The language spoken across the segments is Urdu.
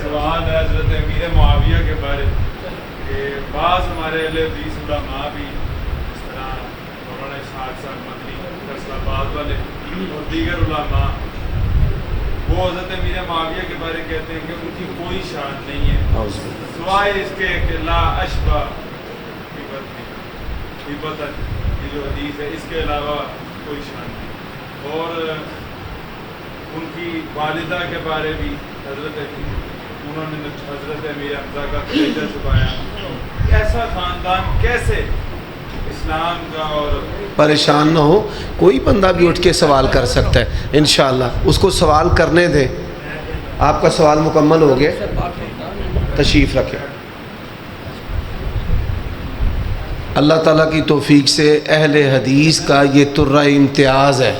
سوال ہے حضرت امیر معاویہ کے بارے کہ بعض ہمارے اہل حدیث علماء بھی اس طرح مولانا اسحاق صاحب مدنی فیصل آباد والے اور دیگر علماء وہ حضرت امیر معاویہ کے بارے کہتے ہیں کہ ان کی کوئی شان نہیں ہے سوائے اس کے کہ لا اشبہ یہ جو حدیث ہے اس کے علاوہ کوئی شان نہیں. اور ان کی والدہ کے بارے بھی انہوں نے حضرت امیر حمزہ کا کلیجہ چھپایا. ایسا خاندان کیسے اسلام کا اور پریشان نہ ہو, کوئی بندہ بھی اٹھ کے سوال کر سکتا ہے انشاءاللہ, اس کو سوال کرنے دیں. آپ کا سوال مکمل ہو گیا, تشریف رکھیں. اللہ تعالیٰ کی توفیق سے اہل حدیث کا یہ طرہ امتیاز ہے.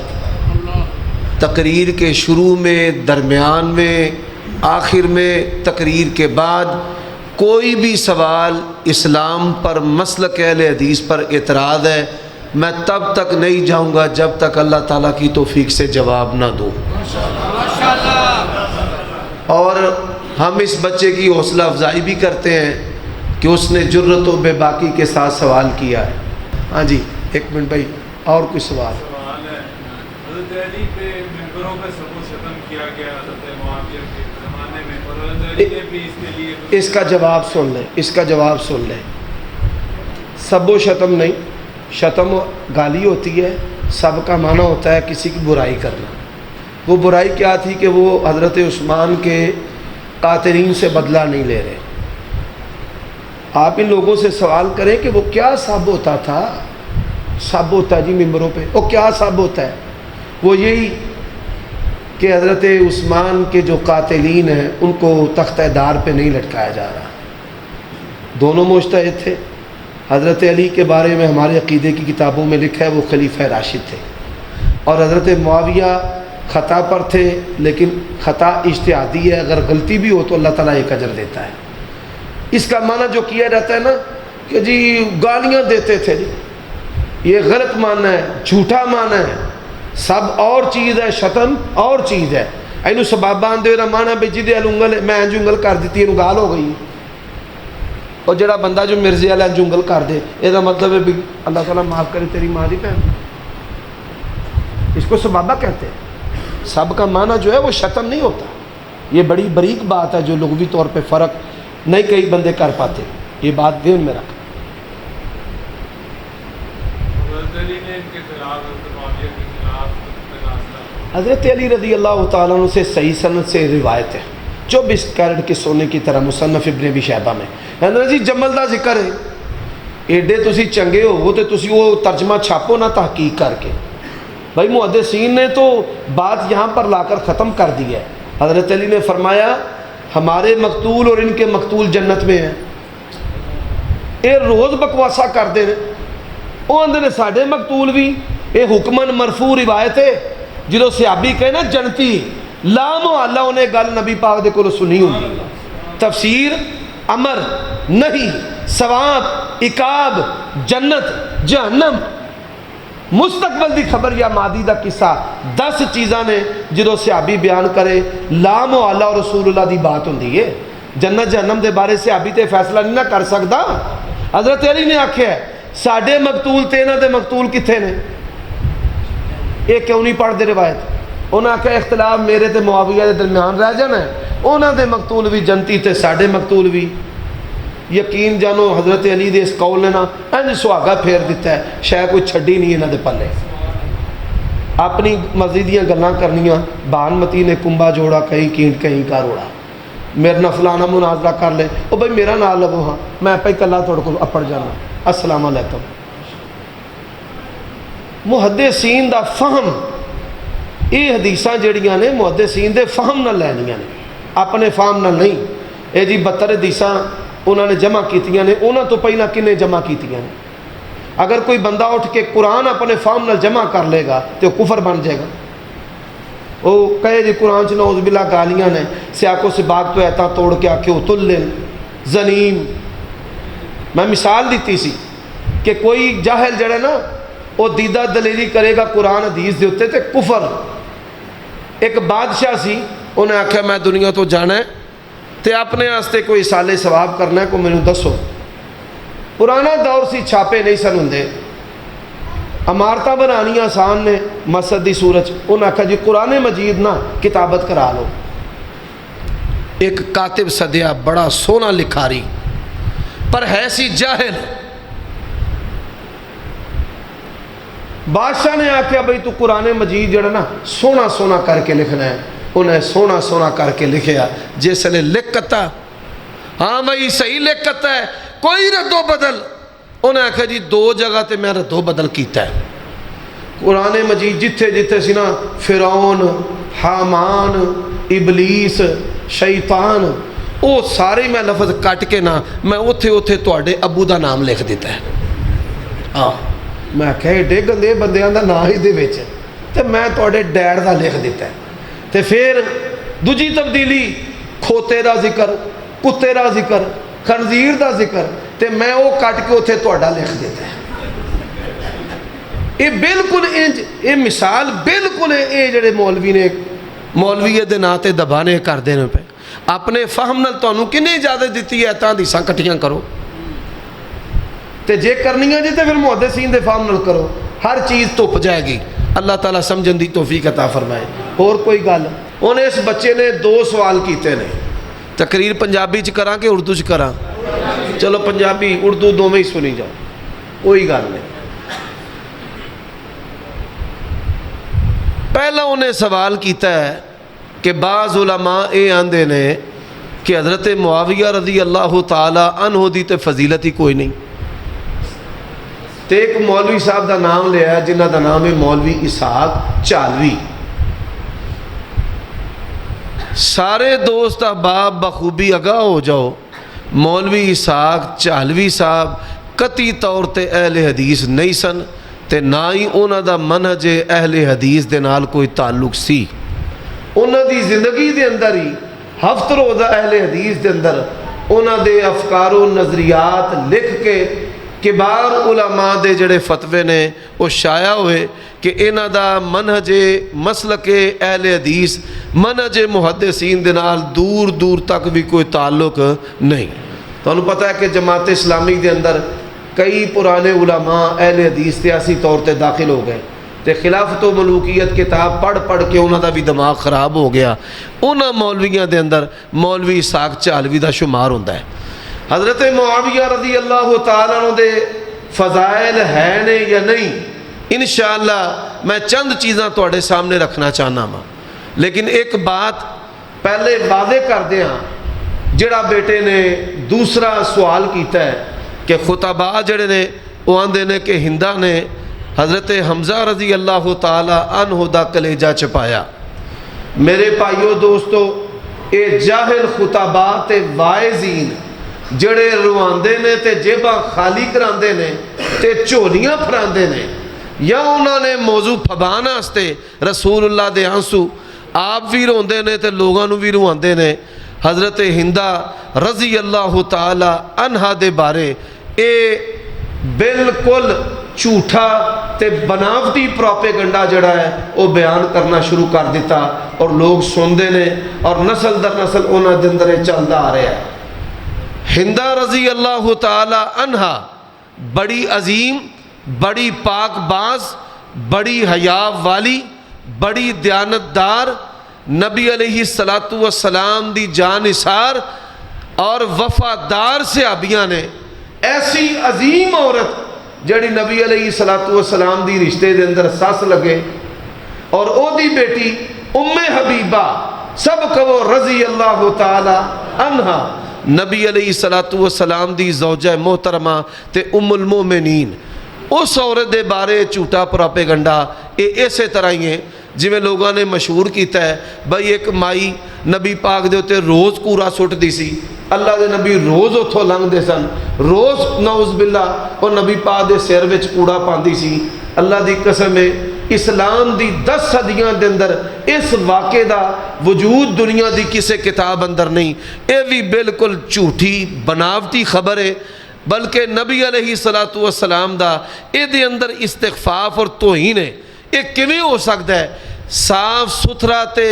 تقریر کے شروع میں, درمیان میں, آخر میں, تقریر کے بعد کوئی بھی سوال اسلام پر, مسلک اہل حدیث پر اعتراض ہے, میں تب تک نہیں جاؤں گا جب تک اللہ تعالیٰ کی توفیق سے جواب نہ دوں. اور ہم اس بچے کی حوصلہ افزائی بھی کرتے ہیں کہ اس نے جرت و بے باکی کے ساتھ سوال کیا ہے. ہاں جی, ایک منٹ بھائی, اور کوئی سوال؟ سوال ہے حضرت علی پہ ممبروں پہ سب و شتم کیا گیا حضرت معاویہ کے زمانے میں, اور حضرت علی نے بھی اس کے لیے اس کا جواب سن لیں, اس کا جواب سن لیں. سب و شتم نہیں, شتم گالی ہوتی ہے, سب کا معنی ہوتا ہے کسی کی برائی کرنا. وہ برائی کیا تھی کہ وہ حضرت عثمان کے قاتلین سے بدلہ نہیں لے رہے. آپ ان لوگوں سے سوال کریں کہ وہ کیا سب ہوتا تھا. سب ہوتا ہے جی ممبروں پہ, وہ کیا سب ہوتا ہے؟ وہ یہی کہ حضرت عثمان کے جو قاتلین ہیں ان کو تختہ دار پہ نہیں لٹکایا جا رہا. دونوں مجتہد تھے. حضرت علی کے بارے میں ہمارے عقیدے کی کتابوں میں لکھا ہے وہ خلیفہ راشد تھے, اور حضرت معاویہ خطا پر تھے, لیکن خطا اجتہادی ہے, اگر غلطی بھی ہو تو اللہ تعالیٰ ایک اجر دیتا ہے. اس کا معنی جو کیا جاتا ہے نا کہ جی گالیاں دیتے تھے, جی یہ غلط معنی ہے, جھوٹا معنی ہے. سب اور چیز ہے, شتم اور چیز ہے. اینو سباب باندھے رہا معنی بھئی جی انگل میں انج انگل کر دیتی ہے, گال ہو گئی. اور جڑا بندہ جو مرزی والا انج انگل کر دے, یہ مطلب ہے بھی اللہ تعالیٰ معاف کرے تیری ماں دی بہن. اس کو سبابہ کہتے ہیں. سب کا معنی جو ہے وہ شتم نہیں ہوتا. یہ بڑی بریک بات ہے جو لغوی طور پہ فرق نہیں کئی بندے کر پاتے. یہ بات دین میں رکھ. حضرت علی نے ان کے خلاف حضرت معاویہ کے خلاف حضرت علی رضی اللہ تعالیٰ عنہ سے صحیح سند سے روایت ہے 24 کیرٹ کے سونے کی طرح مصنف ابن ابی شیبہ میں. حضرت جی جمل دا ذکر ہے, ایڈے تسی چنگے ہو تو تسی وہ ترجمہ چھاپو نہ تحقیق کر کے. بھائی محدثین نے تو بات یہاں پر لا کر ختم کر دی ہے. حضرت علی نے فرمایا ہمارے مقتول اور ان کے مقتول جنت میں ہیں. یہ روز بکواسا کر دے وہ اندر نے ساڑھے مقتول بھی. یہ حکمن مرفوع روایت ہے, جدو صحابی کہے نا جنتی, لا محالہ انہیں گل نبی پاک دے کو سنی ہوگی. تفسیر امر نہیں, ثواب, عقاب, جنت, جہنم, مستقبل دی خبر یا ماضی دا قصہ, 10 چیزاں نے جدو صحابی بیان کرے لا محالہ اور رسول اللہ دی بات ہوندی ہے. جنت جہنم دے بارے صحابی تے فیصلہ نہیں نہ کر سکتا. حضرت علی نے آکھیا ہے ساڑھے مقتول تے نہ دے مقتول کتھے نے, یہ کیوں نہیں پڑھ دے روایت؟ انہاں آکھیا اختلاف میرے تے معاویہ دے درمیان رہ جانا ہے, انہاں دے مقتول بھی جنتی تے ساڑھے مقتول بھی. یقین جانو حضرت علی دے اس قول نے نا انج سہاگا پھیر دیتا ہے, شاید کوئی چھڈی نہیں انہاں دے پلے. اپنی مزیدیاں گلاں کرنیاں, بانمتی نے کنبا جوڑا کہیں کینٹ کہیں کا روڑا, میرے نہ فلانا مناظرہ کر لے, او بھائی میرا نام لگو, ہاں میں پہ کلا توڑ کو اپڑ جانا, السلام علیکم. محدثین دا فہم, یہ حدیثاں جڑیاں نے محدثین دے فہم نہ لینیاں نے, اپنے فہم نہ نہیں. اے جی 72 حدیثاں انہوں نے جمع کیتیاں نے, انہوں تو پہلے کنے جمع کیتیاں نے. اگر کوئی بندہ اٹھ کے قرآن اپنے فہم نہ جمع کر لے گا تو کفر بن جائے گا. وہ کہے جی قرآن چ نعوذ باللہ گالیاں نے, سیاقوں سے باغ تو ایتا توڑ کے آکھے اتلن زنیم. میں مثال دیتی سی کہ کوئی جاہل جڑے نا وہ دیدہ دلیلی کرے گا قرآن حدیث دے ہوتے تے کفر. ایک بادشاہ سی, انہیں آکھا میں دنیا تو جانا ہے تے اپنے واسطے کوئی سالے ثواب کرنا ہے کو مینوں دسو۔ پرانا دور سی چھاپے نہیں سن ہوندے، عمارتاں بنانی آسان نے مسجد دی صورت، انہاں آکھا جی قرآن مجید نا کتابت کرا لو۔ ایک کاتب سدیا بڑا سونا لکھاری، پر ہے سی جاہل۔ بادشاہ نے آکھیا بھئی تو قرآن مجید جڑا نا سونا سونا کر کے لکھنا ہے، انہیں سونا سونا کر کے لکھیا۔ جس نے لکھتا ہاں بھائی صحیح لکھتا ہے، کوئی رد و بدل، انہیں آکھا جی 2 جگہ تے میں رد و بدل کیتا ہے۔ قرآن مجید جتھے جتھے سی نا فرعون، حامان، ابلیس، شیطان، وہ سارے میں لفظ کٹ کے نا میں اوتھے اوتھے تواڈے ابو دا نام لکھ دیتا ہے۔ ہاں میں کہا ایڈے گندے بندیاں دا نام ہی دے وچ تے میں تواڈے ڈیڈ دا لکھ دیتا ہے۔ تے پھر دوجی تبدیلی کھوتے دا ذکر، کتے دا ذکر، خنزیر دا ذکر، تے میں وہ کٹ کے اتنے تہاڈا لکھ دیتا ہے۔ یہ بالکل انج، یہ مثال بالکل یہ جڑے مولوی نے مولویت دے ناں تے دبانے کردے نے پہ، اپنے فہم نال تانوں کنے اجازت دیتی ہے تاں حدیثاں کٹھیاں کرو، تے جے کرنیاں جی تے پھر محدثین دے فہم نال کرو، ہر چیز تپ جائے گی۔ اللہ تعالیٰ سمجھن دی توفیق عطا فرمائے۔ اور کوئی گل انہیں اس بچے نے 2 سوال کیتے نے، تقریر پنجابی چ کراں کہ اردو چ کراں؟ چلو پنجابی اردو دونوں ہی سنی جاؤ، کوئی گل نہیں۔ پہلا انہیں سوال کیتا ہے کہ بعض علماء اے آندے نے کہ حضرت معاویہ رضی اللہ تعالی عنہ دی تے فضیلت ہی کوئی نہیں۔ تے ایک مولوی صاحب دا نام لیا ہے جنہ دا نام ہے مولوی اسحاق چالوی۔ سارے دوست احباب بخوبی آگاہ ہو جاؤ، مولوی اسحاق چالوی صاحب قطعی طور تے اہل حدیث نہیں سن، تے نہ ہی انہاں دا منہج اہل حدیث دے نال کوئی تعلق سی۔ انہاں دی زندگی دے اندر ہی ہفت روزہ اہل حدیث دے اندر انہاں دے افکار و نظریات لکھ کے کبار علماء دے جڑے فتوے نے وہ شائع ہوئے کہ انہاں دا منہج مسلک اہل حدیث منہج محدثین دے نال دور دور تک بھی کوئی تعلق نہیں۔ تو انہوں پتہ ہے کہ جماعت اسلامی دے اندر کئی پرانے علماء اہل حدیث سیاسی طور تے داخل ہو گئے، تے خلافت و ملوکیت کتاب پڑھ پڑھ کے انہوں دا بھی دماغ خراب ہو گیا۔ انہاں مولویاں دے اندر مولوی اسحاق چالوی دا شمار ہوندہ ہے۔ حضرت معاویہ رضی اللہ تعالیٰ عنہ دے فضائل ہیں نے یا نہیں، انشاءاللہ میں چند چیزاں تواڈے سامنے رکھنا چاہنا ہاں، لیکن ایک بات پہلے واضح کر دیاں، جڑا بیٹے نے دوسرا سوال کیتا ہے کہ خطباء جڑے نے وہ آندے نے کہ ہندہ نے حضرت حمزہ رضی اللہ تعالیٰ عنہ دا کلیجہ چپایا۔ میرے بھائیو دوستو، اے جاہل خطباء تے واعظین جڑے رواندے نے تے جیباں خالی کراندے نے تے چولیاں پھراندے نے، یا انہوں نے موضوع پھبان آستے رسول اللہ دے آنسو آپ بھی روندے نے تے لوگاں نو بھی رواندے نے۔ حضرت ہندہ رضی اللہ تعالی عنہا دے بارے اے بالکل جھوٹا تے بناوٹی پروپیگنڈا جڑا ہے وہ بیان کرنا شروع کر دیتا، اور لوگ سندے نے اور نسل در نسل انہاں دے اندر چلدا آ رہا ہے۔ ہندہ رضی اللہ تعالی عنہا بڑی عظیم، بڑی پاک باز، بڑی حیا والی، بڑی دیانتدار، نبی علیہ السلام دی جانثار اور وفادار صحابیاں نے ایسی عظیم عورت جڑی نبی علیہ السلام دی رشتے دے اندر ساس لگے، اور او دی بیٹی ام حبیبہ سب کو رضی اللہ تعالی عنہا، نبی علیہ السلام دی زوجہ محترمہ تے ام المومنین، اس عورت دے بارے جھوٹا پروپیگنڈا ایسے طرح ہی ہے جی میں لوگوں نے مشہور کیتا ہے بھائی ایک مائی نبی پاک دے ہوتے روز کورا سٹ دی سی، اللہ دے نبی روز اتھو لنگ دے سن، روز نعوذ باللہ اور نبی پاک دے سیر وچ کوڑا پاندی سی۔ اللہ دی قسم ہے اسلام دی 10 صدیاں دے اندر اس واقعے دا وجود دنیا دی کسے کتاب اندر نہیں، اے بھی بالکل جھوٹی بناوٹی خبر ہے، بلکہ نبی علیہ السلام دا اے دے اندر استغفاف اور توہین ہے۔ اے کیویں ہو سکتا ہے؟ صاف ستھرا تے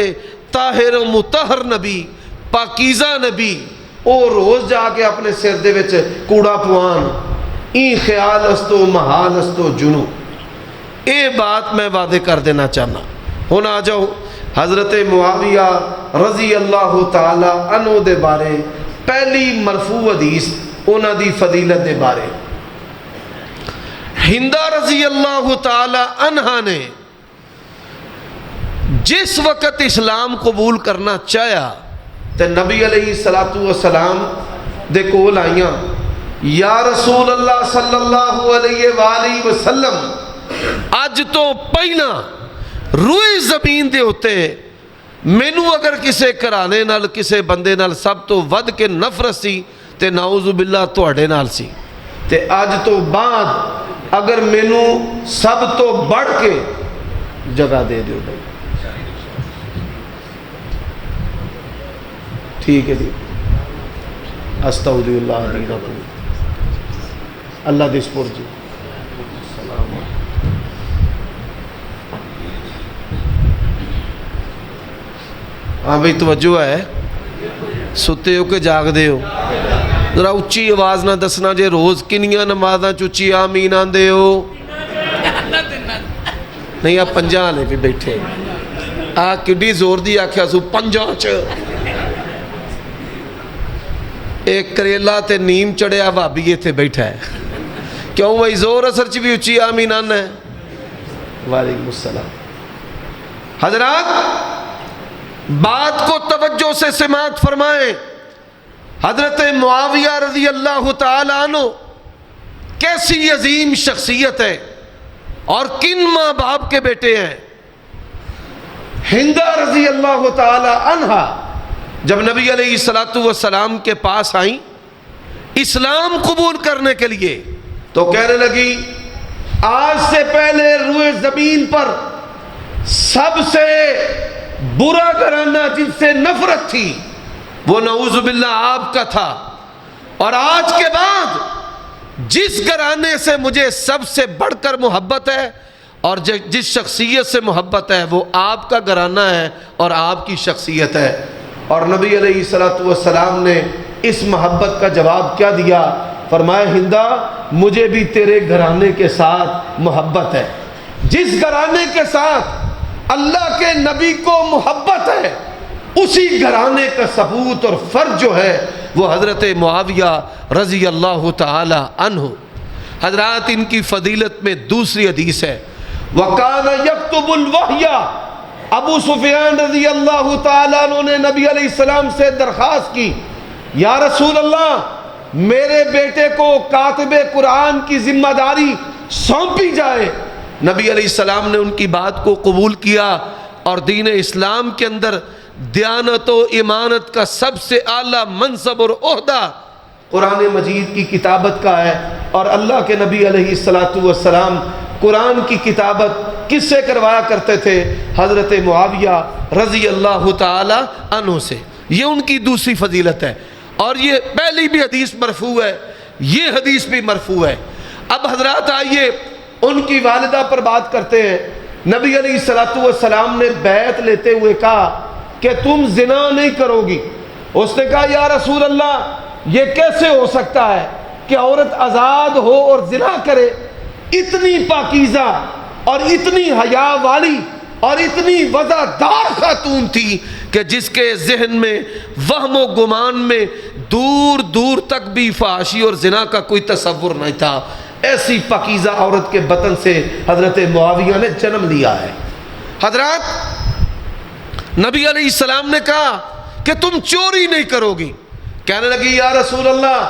طاہر و مطہر نبی، پاکیزہ نبی او روز جا کے اپنے سر دے وچ کوڑا پوان این خیال استو محال استو جنو. اے بات میں وعدے کر دینا چاہنا. ہن آ جاؤ حضرت معاویہ رضی اللہ تعالی عنہ دے بارے پہلی مرفوع حدیث انہاں دی فضیلت دے بارے. ہندہ رضی اللہ تعالی عنہ نے جس وقت اسلام قبول کرنا چاہیا تے نبی علیہ السلام دے کول آئیاں، یا رسول اللہ صلی اللہ علیہ وآلہ وسلم اج تو پہلا روئے زمین دے ہوتے مینو اگر کسے کرانے نال کسے بندے نال سب تو ود کے نفرت سی تے نعوذ باللہ تواڈے نال سی، تے اج تو بعد اگر مینو سب تو بڑھ کے جگہ دے دیو بھائی. ٹھیک ہے جی. استودع اللہ دینکم. اللہ دسپور جی. ہاں بھائی توجہ ہے. ستے ہو کہ جاگ دے ہو؟ ذرا اچھی آواز نہ دسنا جے روز کنیاں نمازاں چچی آمین آندے ہو. نہیں آپ پنجاں لے بھی بیٹھے آ کڈی زور دی آکھیا سو پنجاں چ. ایک کریلا تے نیم چڑھیا بھابی ایتھے بیٹھا ہے. کیوں بھائی زور اثر چ بھی اچھی آمین آنا ہے؟ وعلیکم السلام. حضرات بات کو توجہ سے سماعت فرمائیں. حضرت معاویہ رضی اللہ تعالی عنہ کیسی عظیم شخصیت ہے اور کن ماں باپ کے بیٹے ہیں. ہندہ رضی اللہ تعالی عنہ جب نبی علیہ السلام کے پاس آئیں اسلام قبول کرنے کے لیے تو کہنے لگی آج سے پہلے روئے زمین پر سب سے برا گھرانہ جن سے نفرت تھی وہ نعوذ باللہ آپ کا تھا، اور آج کے بعد جس گھرانے سے مجھے سب سے بڑھ کر محبت ہے اور جس شخصیت سے محبت ہے وہ آپ کا گھرانہ ہے اور آپ کی شخصیت ہے. اور نبی علیہ السلام نے اس محبت کا جواب کیا دیا؟ فرمایا ہندہ مجھے بھی تیرے گھرانے کے ساتھ محبت ہے. جس گھرانے کے ساتھ اللہ کے نبی کو محبت ہے اسی گھرانے کا ثبوت اور فرض جو ہے وہ حضرت معاویہ رضی اللہ تعالی عنہ. حضرات ان کی فضیلت میں دوسری حدیث ہے وَقَانَ يَكْتُبُ الْوَحْيَ. ابو سفیان رضی اللہ تعالیٰ عنہ نے نبی علیہ السلام سے درخواست کی یا رسول اللہ میرے بیٹے کو کاتب قرآن کی ذمہ داری سونپی جائے. نبی علیہ السلام نے ان کی بات کو قبول کیا اور دین اسلام کے اندر دیانت و امانت کا سب سے اعلیٰ منصب اور عہدہ قرآن مجید کی کتابت کا ہے. اور اللہ کے نبی علیہ السلام قرآن کی کتابت کس سے کروایا کرتے تھے؟ حضرت معاویہ رضی اللہ تعالی عنہ سے. یہ ان کی دوسری فضیلت ہے. اور یہ پہلی بھی حدیث مرفوع ہے، یہ حدیث بھی مرفوع ہے. اب حضرات آئیے ان کی والدہ پر بات کرتے ہیں. نبی علیہ السلام نے بیعت لیتے ہوئے کہا کہ تم زنا نہیں کرو گی. اس نے کہا یا رسول اللہ یہ کیسے ہو سکتا ہے کہ عورت آزاد ہو اور زنا کرے؟ اتنی پاکیزہ اور اتنی حیا والی اور اتنی وزادار خاتون تھی کہ جس کے ذہن میں وہم و گمان میں دور دور تک بھی فحاشی اور زنا کا کوئی تصور نہیں تھا. ایسی پاکیزہ عورت کے بطن سے حضرت معاویہ نے جنم لیا ہے. حضرات نبی علیہ السلام نے کہا کہ تم چوری نہیں کرو گی. کہنے لگی یا رسول اللہ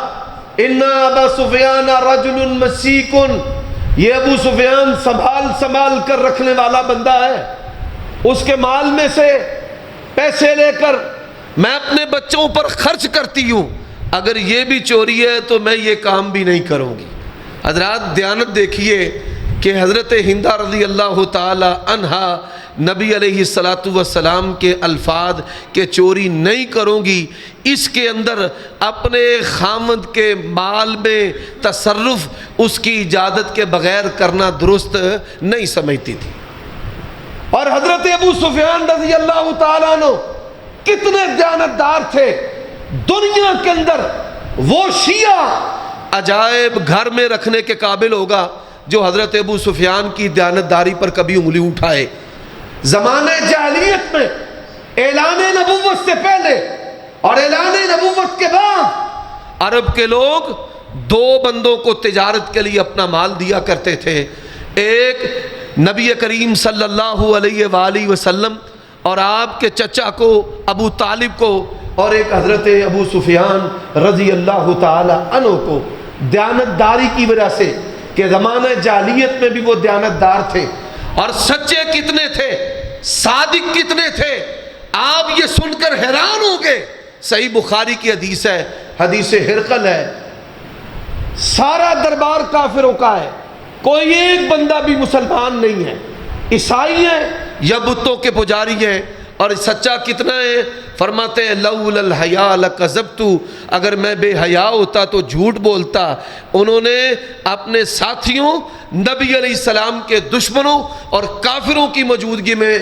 ان ابا سفیان رجل مسیک، یہ ابو سفیان سنبھال کر رکھنے والا بندہ ہے، اس کے مال میں سے پیسے لے کر میں اپنے بچوں پر خرچ کرتی ہوں، اگر یہ بھی چوری ہے تو میں یہ کام بھی نہیں کروں گی. حضرات دیانت دیکھیے کہ حضرت ہندہ رضی اللہ تعالی عنہا نبی علیہ السلام کے الفاظ کہ چوری نہیں کروں گی، اس کے اندر اپنے خامد کے مال میں تصرف اس کی اجازت کے بغیر کرنا درست نہیں سمجھتی تھی. اور حضرت ابو سفیان رضی اللہ تعالیٰ عنہ کتنے دیانتدار تھے دنیا کے اندر. وہ شیعہ عجائب گھر میں رکھنے کے قابل ہوگا جو حضرت ابو سفیان کی دیانتداری پر کبھی انگلی اٹھائے. زمانہ جاہلیت میں اعلان نبوت سے پہلے اور اعلان نبوت کے بعد عرب کے لوگ دو بندوں کو تجارت کے لیے اپنا مال دیا کرتے تھے. ایک نبی کریم صلی اللہ علیہ وآلہ وسلم اور آپ کے چچا کو ابو طالب کو, اور ایک حضرت ابو سفیان رضی اللہ تعالی عنہ کو. دیانتداری کی وجہ سے کہ زمانہ جاہلیت میں بھی وہ دیانتدار تھے. اور سچے کتنے تھے, صادق کتنے تھے, آپ یہ سن کر حیران ہوں گے. صحیح بخاری کی حدیث ہے, حدیث ہرقل ہے. سارا دربار کافروں کا ہے, کوئی ایک بندہ بھی مسلمان نہیں ہے. عیسائی ہیں یا بتوں کے پجاری ہیں. اور سچا کتنا ہے؟ فرماتے ہیں لولا الحیاء لکذبت, اگر میں بے حیا ہوتا تو جھوٹ بولتا. انہوں نے اپنے ساتھیوں, نبی علیہ السلام کے دشمنوں اور کافروں کی موجودگی میں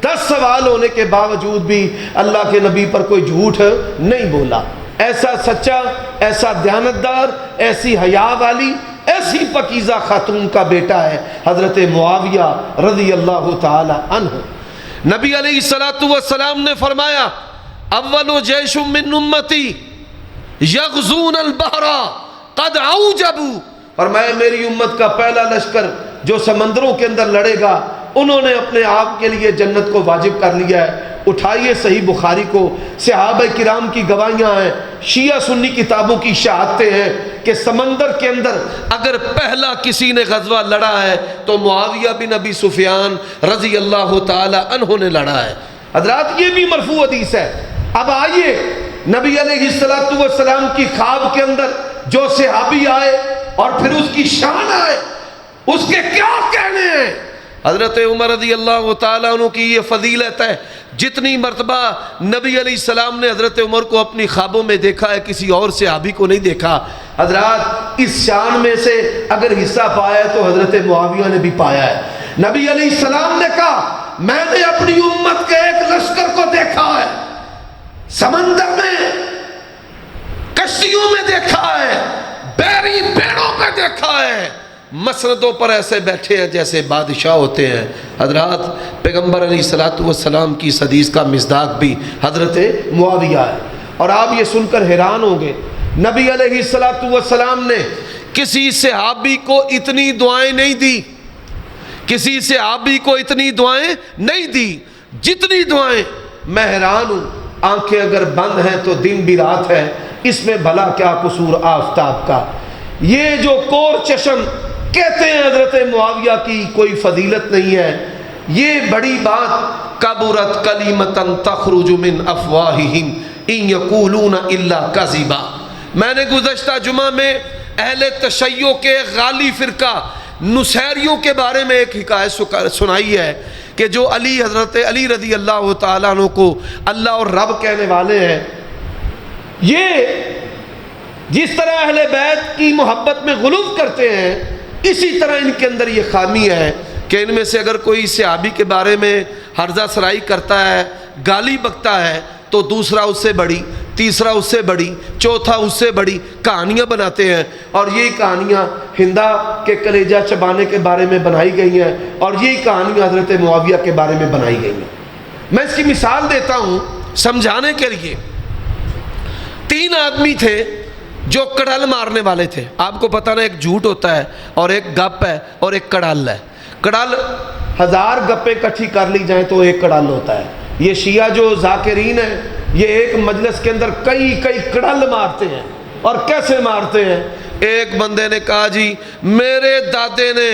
10 سوال ہونے کے باوجود بھی اللہ کے نبی پر کوئی جھوٹ نہیں بولا. ایسا سچا, ایسا دیانتدار, ایسی حیا والی, ایسی پاکیزہ خاتون کا بیٹا ہے حضرت معاویہ رضی اللہ تعالی عنہ. نبی علیہ السلام نے فرمایا اول جیش من امتی یغزون البحر قد اوجبوا, فرمایا میری امت کا پہلا لشکر جو سمندروں کے اندر لڑے گا انہوں نے اپنے آپ کے لیے جنت کو واجب کر لیا ہے. اٹھائیے صحیح بخاری کو, صحابہ کرام کی گواہیاں ہیں, شیعہ سنی کتابوں کی شہادتیں ہیں کہ سمندر کے اندر اگر پہلا کسی نے غزوہ لڑا ہے تو معاویہ بن ابی سفیان رضی اللہ تعالی عنہ نے لڑا ہے. حضرات یہ بھی مرفوع حدیث ہے. اب آئیے نبی علیہ السلام کی خواب کے اندر جو صحابی آئے اور پھر اس کی شان آئے, اس کے کیا کہنے ہیں. حضرت عمر رضی اللہ تعالیٰ عنہ کی یہ فضیلت ہے, جتنی مرتبہ نبی علیہ السلام نے حضرت عمر کو اپنی خوابوں میں دیکھا ہے کسی اور صحابی کو نہیں دیکھا. حضرات اس شان میں سے اگر حصہ پایا ہے تو حضرت معاویہ نے بھی پایا ہے. نبی علیہ السلام نے کہا میں نے اپنی امت کے ایک لشکر کو دیکھا ہے, سمندر میں, کشتیوں میں دیکھا ہے, بیری بیڑوں پہ دیکھا ہے, مسندوں پر ایسے بیٹھے ہیں جیسے بادشاہ ہوتے ہیں. حضرات پیغمبر علیہ السلام کی اس حدیث کا مصداق بھی حضرت معاویہ ہے. اور آپ یہ سن کر حیران ہوں گے, نبی علیہ السلام نے کسی صحابی کو اتنی دعائیں نہیں دی, کسی صحابی کو اتنی دعائیں نہیں دی جتنی دعائیں. میں حیران ہوں, آنکھیں اگر بند ہیں تو دن بھی رات ہے, اس میں بھلا کیا قصور آفتاب کا. یہ جو کور چشم کہتے ہیں حضرت معاویہ کی کوئی فضیلت نہیں ہے, یہ بڑی بات. کبرت کلیمتن تخرج من افواہہم ان یقولون الا کذبا. میں نے گزشتہ جمعہ میں اہل تشیع کے غالی فرقہ نصیریوں کے بارے میں ایک حکایت سنائی ہے کہ جو حضرت علی رضی اللہ تعالیٰ عنہ کو اللہ اور رب کہنے والے ہیں. یہ جس طرح اہل بیت کی محبت میں غلو کرتے ہیں اسی طرح ان کے اندر یہ خامی ہے کہ ان میں سے اگر کوئی صحابی کے بارے میں ہرزہ سرائی کرتا ہے, گالی بکتا ہے, تو دوسرا اس سے بڑی, تیسرا اس سے بڑی, چوتھا اس سے بڑی کہانیاں بناتے ہیں. اور یہی کہانیاں ہندا کے کلیجہ چبانے کے بارے میں بنائی گئی ہیں, اور یہی کہانیاں حضرت معاویہ کے بارے میں بنائی گئی ہیں. میں اس کی مثال دیتا ہوں سمجھانے کے لیے. 3 آدمی تھے جو کڑل مارنے والے تھے. آپ کو پتہ نا, ایک جھوٹ ہوتا ہے اور ایک گپ ہے اور ایک کڑل ہے. کڑل 1000 گپیں کٹھی کر لی جائیں تو ایک کڑل ہوتا ہے. یہ شیعہ جو ذاکرین ہیں یہ ایک مجلس کے اندر کئی کڑل مارتے ہیں. اور کیسے مارتے ہیں؟ ایک بندے نے کہا جی میرے دادے نے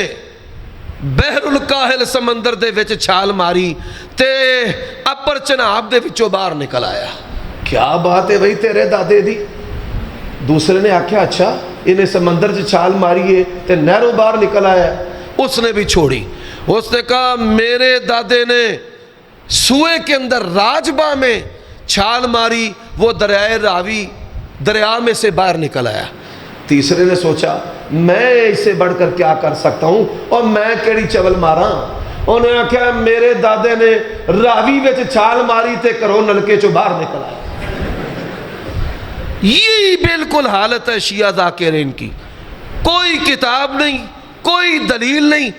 بحر الکاہل سمندر دے وچ چھال ماری تے اپر چناب دے وچوں باہر نکل آیا. کیا بات ہے بھائی تیرے دادے دی. دوسرے نے آکھیا اچھا انہیں سمندر سے چھال ماری ہے تے نہروں باہر نکل آیا. اس نے بھی چھوڑی. اس نے کہا میرے دادے نے سوئے کے اندر راجبا میں چھال ماری, وہ دریائے راوی دریا میں سے باہر نکل آیا. تیسرے نے سوچا میں اس سے بڑھ کر کیا کر سکتا ہوں, اور میں کیڑی چول مارا, انہیں آخیا میرے دادے نے راوی وچ چھال ماری تے کرو نلکے چو باہر نکل آئے. یہی بالکل حالت ہے شیعہ ذاکرین کی. کوئی کتاب نہیں, کوئی دلیل نہیں,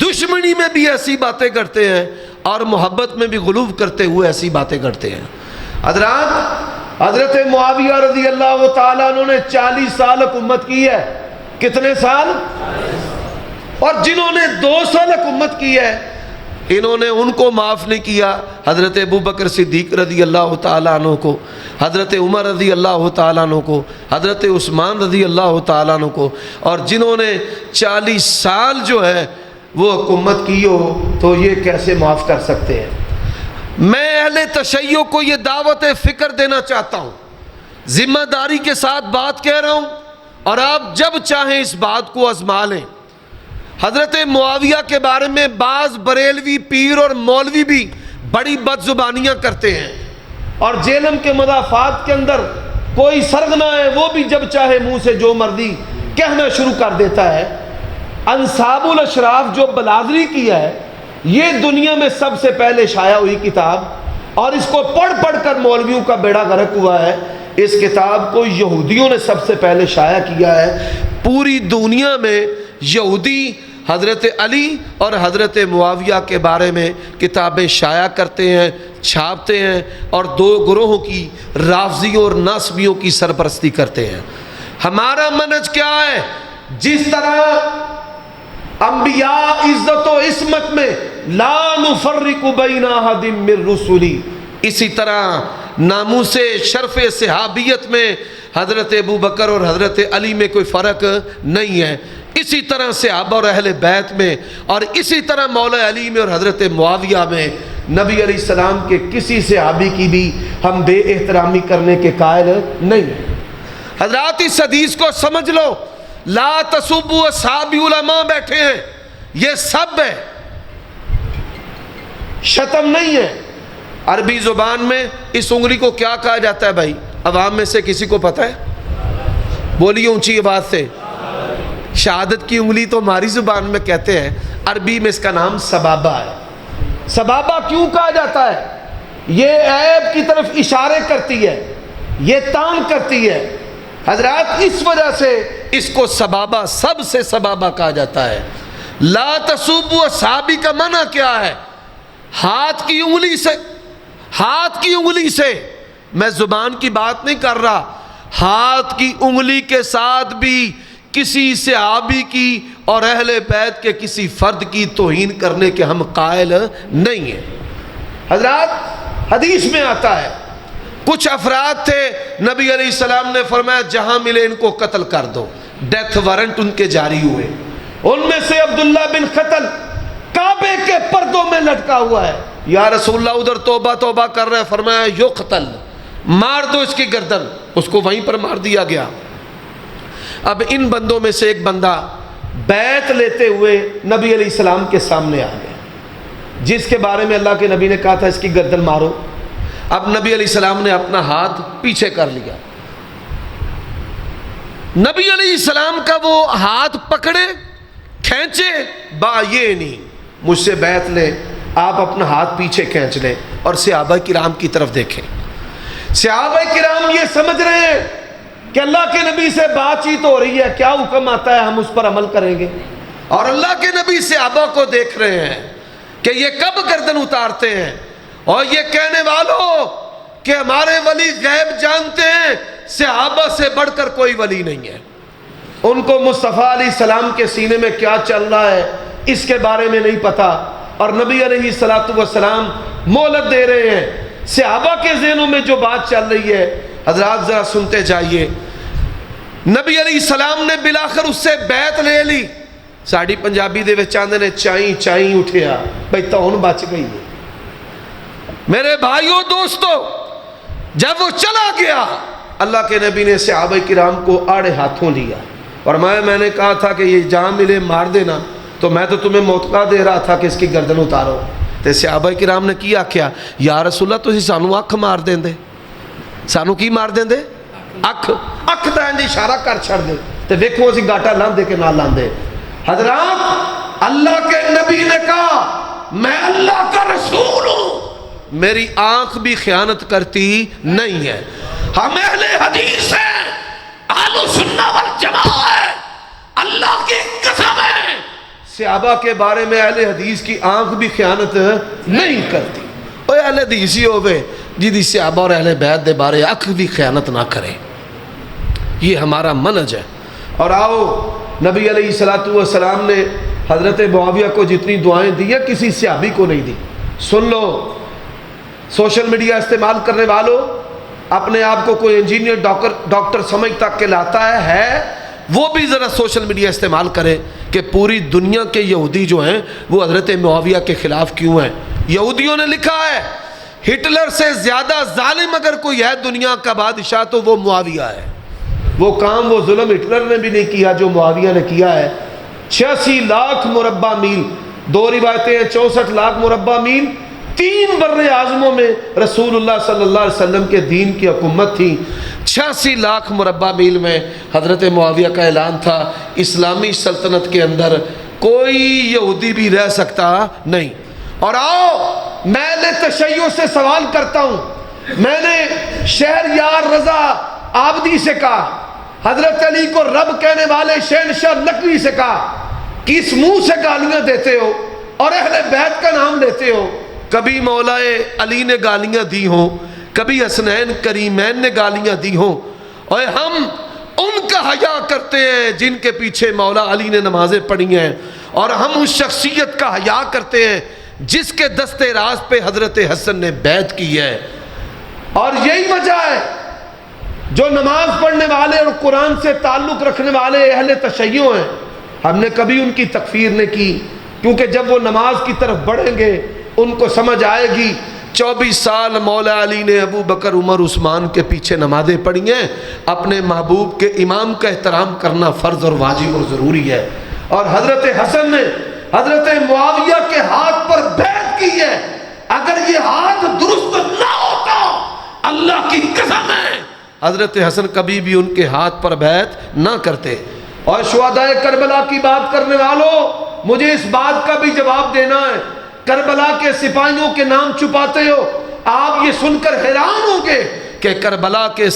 دشمنی میں بھی ایسی باتیں کرتے ہیں اور محبت میں بھی غلو کرتے ہوئے ایسی باتیں کرتے ہیں. حضرت معاویہ رضی اللہ تعالیٰ عنہ نے 40 سال حکومت کی ہے. کتنے سال؟ اور جنہوں نے 2 سال حکومت کی ہے انہوں نے ان کو معاف نہیں کیا. حضرت ابوبکر صدیق رضی اللہ تعالیٰ عنہ کو, حضرت عمر رضی اللہ تعالیٰ عنہ کو, حضرت عثمان رضی اللہ تعالیٰ عنہ کو. اور جنہوں نے 40 سال جو ہے وہ حکومت کی ہو تو یہ کیسے معاف کر سکتے ہیں؟ میں اہل تشیع کو یہ دعوت فکر دینا چاہتا ہوں, ذمہ داری کے ساتھ بات کہہ رہا ہوں, اور آپ جب چاہیں اس بات کو آزما لیں. حضرت معاویہ کے بارے میں بعض بریلوی پیر اور مولوی بھی بڑی بد زبانیاں کرتے ہیں, اور جہلم کے مضافات کے اندر کوئی سرغنہ ہے وہ بھی جب چاہے منہ سے جو مرضی کہنا شروع کر دیتا ہے. انصاب الاشراف جو بلادری کی ہے یہ دنیا میں سب سے پہلے شائع ہوئی کتاب, اور اس کو پڑھ پڑھ کر مولویوں کا بیڑا غرق ہوا ہے. اس کتاب کو یہودیوں نے سب سے پہلے شائع کیا ہے. پوری دنیا میں یہودی حضرت علی اور حضرت معاویہ کے بارے میں کتابیں شائع کرتے ہیں, چھاپتے ہیں, اور 2 گروہوں کی, رافضیوں اور ناصبیوں کی سرپرستی کرتے ہیں. ہمارا منہج کیا ہے؟ جس طرح انبیاء عزت و عصمت میں لا نفرق بین احد من رسلی, اسی طرح ناموس شرف صحابیت میں حضرت ابوبکر اور حضرت علی میں کوئی فرق نہیں ہے. اسی طرح صحابہ اور اہل بیت میں, اور اسی طرح مولا علی میں اور حضرت معاویہ میں نبی علیہ السلام کے کسی صحابی کی بھی ہم بے احترامی کرنے کے قائل نہیں ہیں. حضرات اس حدیث کو سمجھ لو, لا تسبوا اصحابی, علماء بیٹھے ہیں, یہ سب ہے, شتم نہیں ہے. عربی زبان میں اس انگلی کو کیا کہا جاتا ہے بھائی؟ عوام میں سے کسی کو پتہ ہے؟ بولیے اونچی آواز سے. شہادت کی انگلی تو ہماری زبان میں کہتے ہیں, عربی میں اس کا نام سبابہ ہے. سبابہ کیوں کہا جاتا ہے؟ یہ عیب کی طرف اشارے کرتی ہے, یہ تان کرتی ہے. حضرات اس وجہ سے اس کو سبابہ, سب سے سبابہ کہا جاتا ہے. لا تسبوا اصحابی کا معنی کیا ہے؟ ہاتھ کی انگلی سے, ہاتھ کی انگلی سے, میں زبان کی بات نہیں کر رہا, ہاتھ کی انگلی کے ساتھ بھی کسی صحابی کی اور اہل بیت کے کسی فرد کی توہین کرنے کے ہم قائل نہیں ہیں. حضرات حدیث میں آتا ہے کچھ افراد تھے, نبی علیہ السلام نے فرمایا جہاں ملے ان کو قتل کر دو. ڈیتھ وارنٹ ان کے جاری ہوئے. ان میں سے عبداللہ بن قتل کعبے کے پردوں میں لٹکا ہوا ہے. یا رسول اللہ ادھر توبہ توبہ کر رہے ہیں, فرمایا یقتل, مار دو اس کی گردن. اس کو وہیں پر مار دیا گیا. اب ان بندوں میں سے ایک بندہ بیعت لیتے ہوئے نبی علیہ السلام کے سامنے آ گیا, جس کے بارے میں اللہ کے نبی نے کہا تھا اس کی گردن مارو. اب نبی علیہ السلام نے اپنا ہاتھ پیچھے کر لیا. نبی علیہ السلام کا وہ ہاتھ پکڑے, کھینچے, یہ نہیں, مجھ سے بیعت لے, آپ اپنا ہاتھ پیچھے کھینچ لیں اور صحابہ کرام کی طرف دیکھیں. صحابہ کرام یہ سمجھ رہے ہیں کہ اللہ کے نبی سے بات چیت ہو رہی ہے, کیا حکم آتا ہے ہم اس پر عمل کریں گے. اور اللہ کے نبی صحابہ کو دیکھ رہے ہیں کہ یہ کب گردن اتارتے ہیں, اور یہ کہنے والوں کہ ہمارے ولی غیب جانتے ہیں, صحابہ سے بڑھ کر کوئی ولی نہیں ہے. ان کو مصطفیٰ علیہ السلام کے سینے میں کیا چل رہا ہے اس کے بارے میں نہیں پتا, اور نبی علیہ السلام مہلت دے رہے ہیں. صحابہ کے ذہنوں میں جو بات چل رہی ہے حضرات ذرا سنتے جائیے. نبی علیہ السلام نے بلاخر اس سے بیعت لے لی. ساڑی پنجابی دے وچ آندے نے چائیں چائیں اٹھیا, بھئی تون بچ گئی ہے. میرے بھائیوں دوستو, جب وہ چلا گیا اللہ کے نبی نے صحابہ کرام کو آڑے ہاتھوں لیا, اور میں نے کہا تھا کہ یہ جہاں ملے مار دینا, تو میں تو تمہیں موقع دے رہا تھا کہ اس کی گردن اتارو. تے صحابہ کرام نے کیا کیا, یا رسول اللہ تسی سانو اکھ مار دیں دے. سانو کی مار دیں دے؟ اکھ. اکھ دا انج اشارہ کر چھڑ دے تے ویکھو اسی گاٹا لاندے کہ نہ لاندے. حضرات اللہ کے نبی نے کہا میں اللہ کا رسول ہوں، میری آنکھ بھی خیانت کرتی نہیں ہے۔ ہم اہل حدیث ہیں، اہل سنہ والجماعہ ہے، اللہ کی قسم ہے صحابہ کے بارے میں اہل حدیث کی آنکھ بھی خیانت نہیں کرتی۔ اوہ اہل حدیث ہی ہوئے جی صحابہ اور اہل بیت دے بارے آنکھ بھی خیانت نہ کرے، یہ ہمارا منہج ہے۔ اور آؤ، نبی علیہ السلام نے حضرت معاویہ کو جتنی دعائیں دی ہیں کسی صحابی کو نہیں دی۔ سن لو، سوشل میڈیا استعمال کرنے والوں، اپنے آپ کو کوئی انجینئر ڈاکٹر سمجھتا کہ لاتا ہے، وہ بھی ذرا سوشل میڈیا استعمال کرے کہ پوری دنیا کے یہودی جو ہیں وہ حضرت معاویہ کے خلاف کیوں ہیں۔ یہودیوں نے لکھا ہے ہٹلر سے زیادہ ظالم اگر کوئی ہے دنیا کا بادشاہ تو وہ معاویہ ہے۔ وہ کام، وہ ظلم ہٹلر نے بھی نہیں کیا جو معاویہ نے کیا ہے۔ 86 لاکھ مربع میل، 2 روایتیں ہیں، 64 لاکھ مربع میل، 3 بر اعظموں میں رسول اللہ صلی اللہ علیہ وسلم کے دین کی حکومت تھی۔ 86 لاکھ مربع میل میں حضرت معاویہ کا اعلان تھا اسلامی سلطنت کے اندر کوئی یہودی بھی رہ سکتا نہیں۔ اور آؤ، میں نے تشیع سے سوال کرتا ہوں، میں نے شہریار رضا عابدی سے کہا، حضرت علی کو رب کہنے والے شہنشاہ نقوی سے کہا، کس منہ سے گالیاں دیتے ہو اور اہل بیت کا نام لیتے ہو؟ کبھی مولا علی نے گالیاں دی ہوں، کبھی حسنین کریمین نے گالیاں دی ہوں، اور ہم ان کا حیا کرتے ہیں جن کے پیچھے مولا علی نے نمازیں پڑھی ہیں، اور ہم اس شخصیت کا حیا کرتے ہیں جس کے دستے راز پہ حضرت حسن نے بیعت کی ہے۔ اور یہی وجہ ہے جو نماز پڑھنے والے اور قرآن سے تعلق رکھنے والے اہل تشیع ہیں، ہم نے کبھی ان کی تکفیر نہیں کی، کیونکہ جب وہ نماز کی طرف بڑھیں گے ان کو سمجھ آئے گی 24 سال مولا علی نے ابو بکر عمر عثمان کے پیچھے نمازیں پڑھی ہیں، اپنے محبوب کے امام کا احترام کرنا فرض اور واجب اور ضروری ہے۔ اور حضرت حسن نے حضرت معاویہ کے ہاتھ پر بیعت کی ہے، اگر یہ ہاتھ درست نہ ہوتا اللہ کی قسم ہے حضرت حسن کبھی بھی ان کے ہاتھ پر بیعت نہ کرتے۔ اور شہدائے کربلا کی بات کرنے والوں، مجھے اس بات کا بھی جواب دینا ہے، کربلا کے سپاہیوں کے نام چھپاتے ہو، آپ یہ سن کر حیران ہوں گے کہ کربلا کے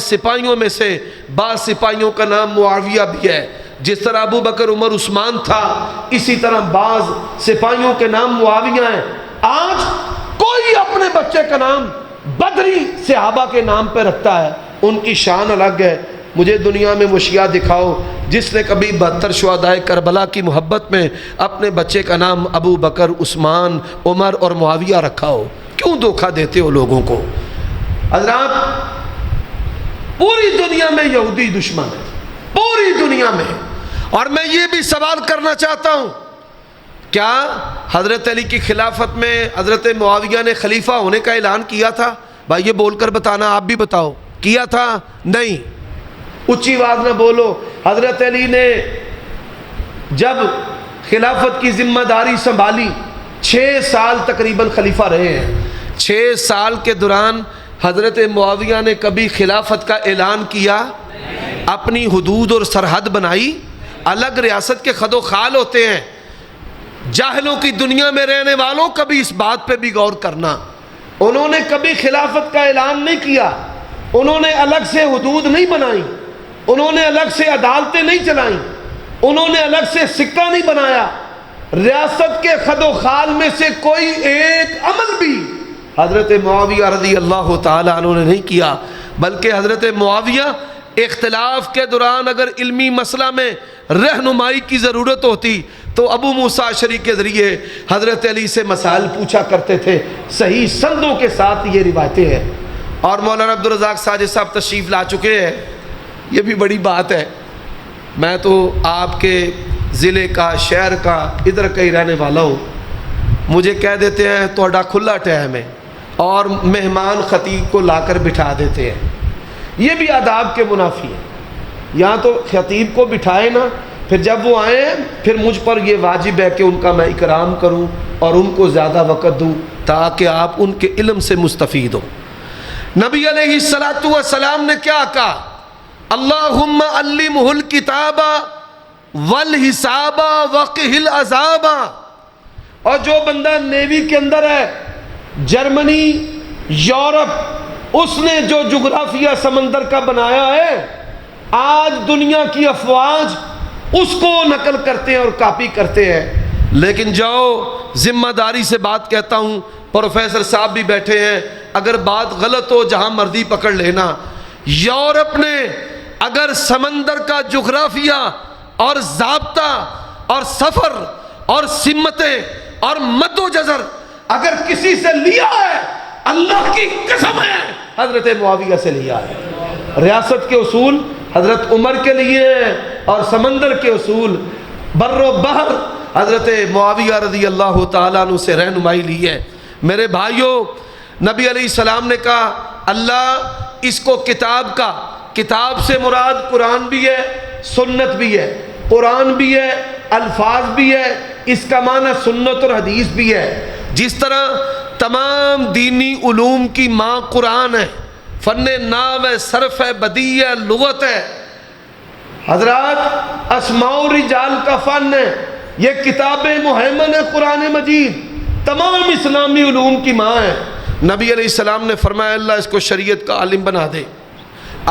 سپاہیوں میں سے بعض سپاہیوں کا نام معاویہ بھی ہے۔ جس طرح ابو بکر عمر عثمان تھا، اسی طرح بعض سپاہیوں کے نام معاویہ ہیں۔ آج کوئی اپنے بچے کا نام بدری صحابہ کے نام پہ رکھتا ہے، ان کی شان الگ ہے۔ مجھے دنیا میں وہ شیعہ دکھاؤ جس نے کبھی 72 شہدائے کربلا کی محبت میں اپنے بچے کا نام ابو بکر، عثمان، عمر اور معاویہ رکھا ہو۔ کیوں دھوکہ دیتے ہو لوگوں کو؟ حضرات، پوری دنیا میں یہودی دشمن ہے، پوری دنیا میں۔ اور میں یہ بھی سوال کرنا چاہتا ہوں، کیا حضرت علی کی خلافت میں حضرت معاویہ نے خلیفہ ہونے کا اعلان کیا تھا؟ بھائی یہ بول کر بتانا، آپ بھی بتاؤ، کیا تھا؟ نہیں، اونچی آواز نہ بولو۔ حضرت علی نے جب خلافت کی ذمہ داری سنبھالی، 6 سال تقریباً خلیفہ رہے ہیں۔ 6 سال کے دوران حضرت معاویہ نے کبھی خلافت کا اعلان کیا؟ اپنی حدود اور سرحد بنائی؟ الگ ریاست کے خد و خال ہوتے ہیں۔ جاہلوں کی دنیا میں رہنے والوں کبھی اس بات پہ بھی غور کرنا، انہوں نے کبھی خلافت کا اعلان نہیں کیا، انہوں نے الگ سے حدود نہیں بنائی، انہوں نے الگ سے عدالتیں نہیں چلائیں، انہوں نے الگ سے سکہ نہیں بنایا۔ ریاست کے خد و خال میں سے کوئی ایک عمل بھی حضرت معاویہ رضی اللہ تعالیٰ عنہ نے نہیں کیا، بلکہ حضرت معاویہ اختلاف کے دوران اگر علمی مسئلہ میں رہنمائی کی ضرورت ہوتی تو ابو موسیٰ اشعری کے ذریعے حضرت علی سے مسائل پوچھا کرتے تھے۔ صحیح سندوں کے ساتھ یہ روایتیں ہیں۔ اور مولانا عبدالرزاق ساجد صاحب تشریف لا چکے ہیں، یہ بھی بڑی بات ہے۔ میں تو آپ کے ضلع کا، شہر کا، ادھر کا ہی رہنے والا ہوں۔ مجھے کہہ دیتے ہیں توڑا کھلا ٹائم ہے، اور مہمان خطیب کو لا کر بٹھا دیتے ہیں۔ یہ بھی آداب کے منافی ہے۔ یہاں تو خطیب کو بٹھائے نا، پھر جب وہ آئیں پھر مجھ پر یہ واجب ہے کہ ان کا میں اکرام کروں اور ان کو زیادہ وقت دوں تاکہ آپ ان کے علم سے مستفید ہوں۔ نبی علیہ السلام نے کیا کہا؟ اللہم علمہ الکتاب والحساب وقہ العذاب۔ اور جو بندہ نیوی کے اندر ہے، جرمنی، یورپ، اس نے جو جغرافیہ سمندر کا بنایا ہے، آج دنیا کی افواج اس کو نقل کرتے ہیں اور کاپی کرتے ہیں۔ لیکن جاؤ، ذمہ داری سے بات کہتا ہوں، پروفیسر صاحب بھی بیٹھے ہیں، اگر بات غلط ہو جہاں مرضی پکڑ لینا، یورپ نے اگر سمندر کا جغرافیہ اور ضابطہ اور سفر اور سمتیں اور مد و جزر اگر کسی سے لیا ہے، اللہ کی قسم ہے حضرت معاویہ سے لیا ہے۔ ریاست کے اصول حضرت عمر کے لیے ہیں، اور سمندر کے اصول بر و بحر حضرت معاویہ رضی اللہ تعالیٰ عنہ سے رہنمائی لی ہے۔ میرے بھائیوں، نبی علیہ السلام نے کہا اللہ اس کو کتاب سے مراد قرآن بھی ہے، سنت بھی ہے، قرآن بھی ہے، الفاظ بھی ہے، اس کا معنی سنت اور حدیث بھی ہے۔ جس طرح تمام دینی علوم کی ماں قرآن ہے، فن نحو ہے، صرف ہے، بدیع ہے، لغت ہے، حضرات اسماء الرجال کا فن ہے، یہ کتاب مہیمن ہے قرآن مجید، تمام اسلامی علوم کی ماں ہے۔ نبی علیہ السلام نے فرمایا اللہ اس کو شریعت کا عالم بنا دے۔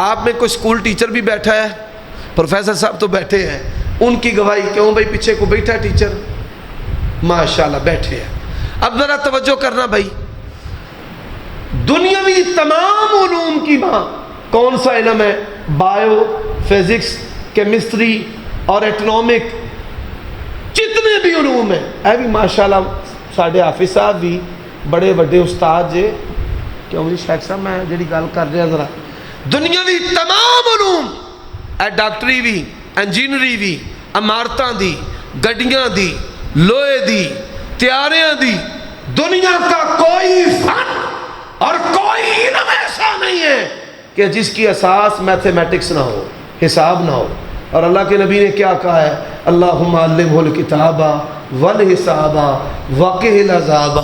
آپ میں کوئی سکول ٹیچر بھی بیٹھا ہے، پروفیسر صاحب تو بیٹھے ہیں، ان کی گواہی کیوں بھائی پیچھے کو بیٹھا ہے ٹیچر، ماشاءاللہ بیٹھے ہیں۔ اب ذرا توجہ کرنا بھائی، دنیاوی تمام علوم کی ماں کون سا علم ہے؟ بایو، فزکس، کیمسٹری اور ایٹنامک، جتنے بھی علوم ہیں، اے بھی ماشاءاللہ ساڑھے حافظ صاحب بھی بڑے بڑے استاد جے، کیوں جی شیخ صاحب میں جڑی گل کر رہا ذرا، دنیاوی تمام علوم، اے ڈاکٹری بھی، انجینئری بھی، عمارتاں دی، گڈیاں دی، لوہے دی، تیاریاں دی، دنیا کا کوئی فن اور کوئی علم ایسا نہیں ہے کہ جس کی اساس میتھمیٹکس نہ ہو، حساب نہ ہو۔ اور اللہ کے نبی نے کیا کہا ہے؟ اللہم علمہ الکتاب والحساب وقہ العذاب،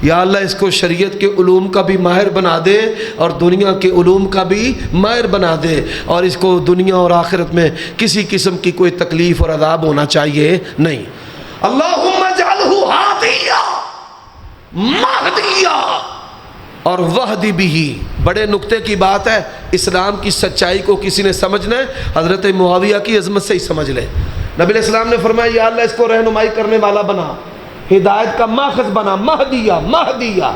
یا اللہ اس کو شریعت کے علوم کا بھی ماہر بنا دے اور دنیا کے علوم کا بھی ماہر بنا دے، اور اس کو دنیا اور آخرت میں کسی قسم کی کوئی تکلیف اور عذاب ہونا چاہیے نہیں۔ اللہم اجعلہ ہادیہ مہدیہ اور وحدی بھی۔ بڑے نقطے کی بات ہے، اسلام کی سچائی کو کسی نے سمجھنا ہے حضرت معاویہ کی عظمت سے ہی سمجھ لے۔ نبی علیہ السلام نے فرمایا یا اللہ اس کو رہنمائی کرنے والا بنا، ہدایت کا ماخذ بنا، مہدیہ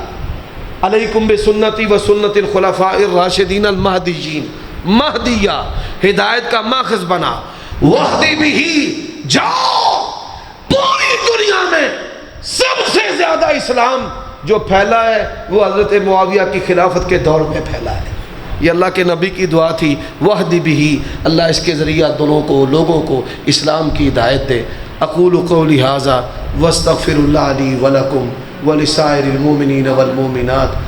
علیکم بسنتی و سنت الخلفاء الراشدین المہدیین، مہدیہ ہدایت کا ماخذ بنا، وحدی بھی، جاؤ پوری دنیا میں سب سے زیادہ اسلام جو پھیلا ہے وہ حضرت معاویہ کی خلافت کے دور میں پھیلا ہے۔ یہ اللہ کے نبی کی دعا تھی، وحدی بھی، اللہ اس کے ذریعہ دونوں کو، لوگوں کو اسلام کی ہدایت دے۔ اقول قولی ھذا واستغفر اللہ لی ولکم ولسائر المؤمنین والمؤمنات۔